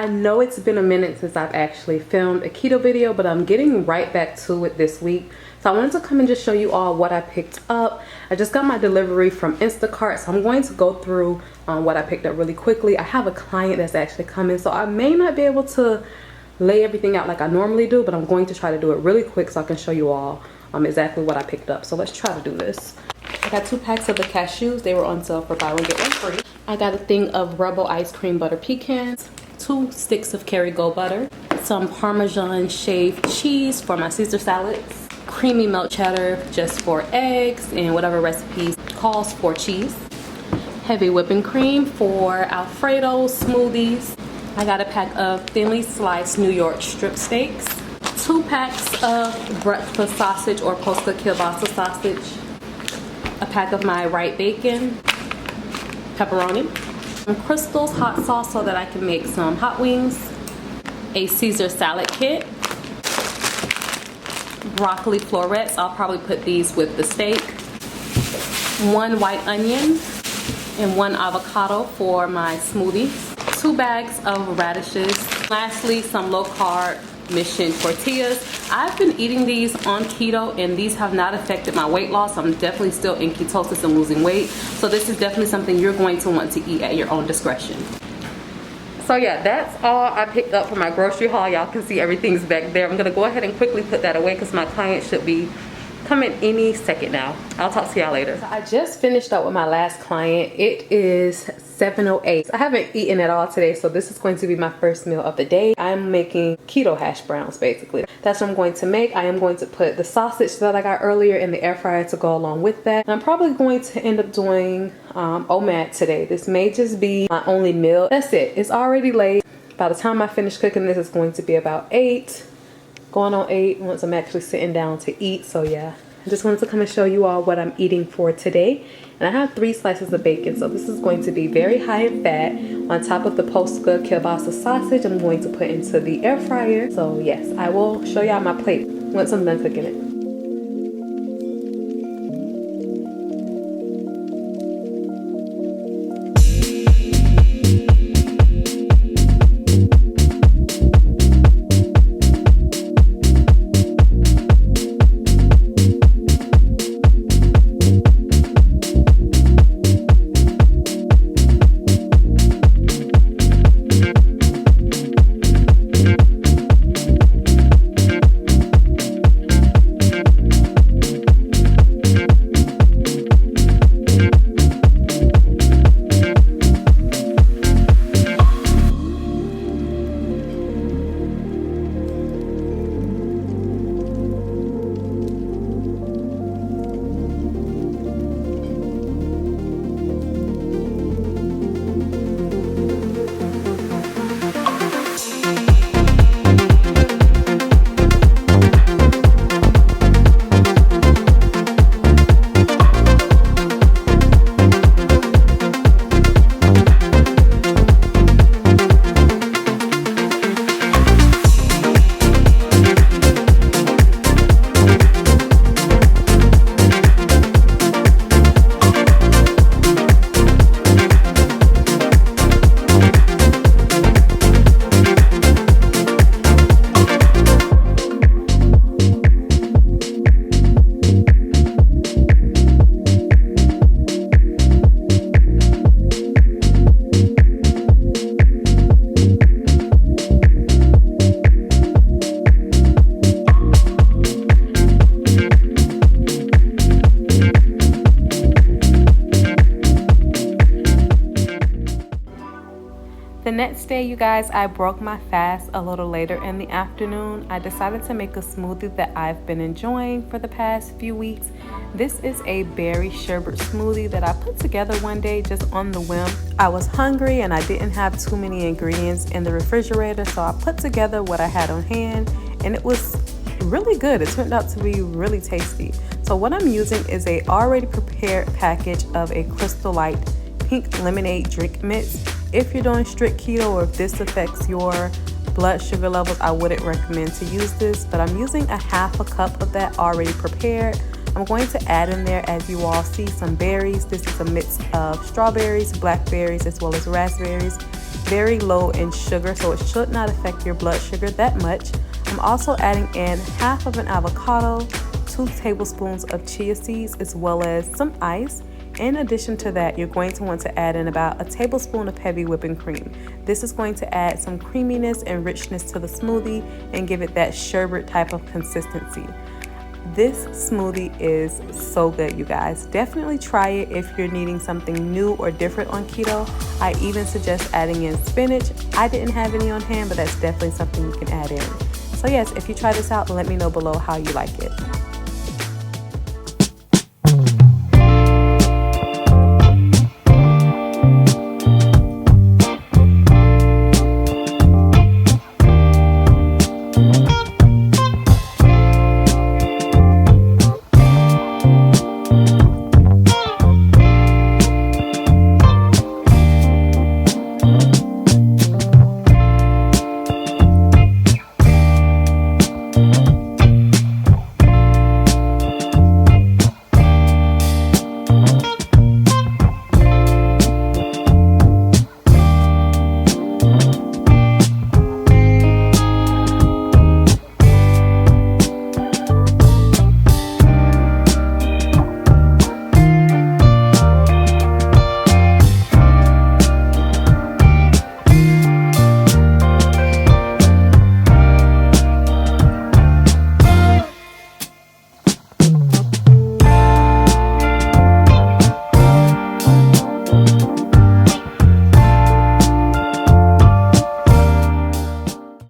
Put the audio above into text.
I know it's been a minute since I've actually filmed a keto video, but I'm getting right back to it this week. So I wanted to come and just show you all what I picked up. I just got my delivery from Instacart, so I'm going to go through what I picked up really quickly. I have a client that's actually coming, so I may not be able to lay everything out like I normally do, but I'm going to try to do it really quick so I can show you all exactly what I picked up. So let's try to do this. I got 2 packs of the cashews. They were on sale for buy one get one free. I got a thing of Rebel ice cream butter pecans, 2 sticks of Kerrygold butter, some Parmesan shaved cheese for my Caesar salads, creamy milk cheddar just for eggs and whatever recipes calls for cheese, heavy whipping cream for Alfredo smoothies. I got a pack of thinly sliced New York strip steaks, 2 packs of breakfast sausage or post-cooked kielbasa sausage, a pack of my Wright bacon, pepperoni, some Crystal's hot sauce so that I can make some hot wings, a Caesar salad kit, broccoli florets. I'll probably put these with the steak, 1 white onion, and 1 avocado for my smoothies, 2 bags of radishes. Lastly, some low-carb Mission tortillas. I've been eating these on keto and these have not affected my weight loss. I'm definitely still in ketosis and losing weight. So this is definitely something you're going to want to eat at your own discretion. So yeah, that's all I picked up for my grocery haul. Y'all can see everything's back there. I'm gonna go ahead and quickly put that away because my client should be coming any second now. I'll talk to y'all later. So I just finished up with my last client. It is 7:08. I haven't eaten at all today, so this is going to be my first meal of the day. I'm making keto hash browns, basically. That's what I'm going to make. I am going to put the sausage that I got earlier in the air fryer to go along with that. And I'm probably going to end up doing OMAD today. This may just be my only meal. That's it. It's already late. By the time I finish cooking this, it's going to be about 8. Going on 8 once I'm actually sitting down to eat. So yeah, I just wanted to come and show you all what I'm eating for today. And I have 3 slices of bacon, so this is going to be very high in fat. On top of the post-cooked kielbasa sausage, I'm going to put into the air fryer. So yes, I will show y'all my plate once I'm done cooking it. The next day, you guys, I broke my fast a little later in the afternoon. I decided to make a smoothie that I've been enjoying for the past few weeks. This is a berry sherbet smoothie that I put together one day just on the whim. I was hungry and I didn't have too many ingredients in the refrigerator, so I put together what I had on hand and it was really good. It turned out to be really tasty. So what I'm using is a already prepared package of a Crystal Light pink lemonade drink mix. If you're doing strict keto or if this affects your blood sugar levels, I wouldn't recommend to use this, but I'm using a half a cup of that already prepared. I'm going to add in there, as you all see, some berries. This is a mix of strawberries, blackberries, as well as raspberries. very low in sugar, so it should not affect your blood sugar that much. I'm also adding in half of an avocado, 2 tablespoons of chia seeds, as well as some ice. In addition to that, you're going to want to add in about a tablespoon of heavy whipping cream. This is going to add some creaminess and richness to the smoothie and give it that sherbet type of consistency. This smoothie is so good, you guys. Definitely try it if you're needing something new or different on keto. I even suggest adding in spinach. I didn't have any on hand, but that's definitely something you can add in. So yes, if you try this out, let me know below how you like it.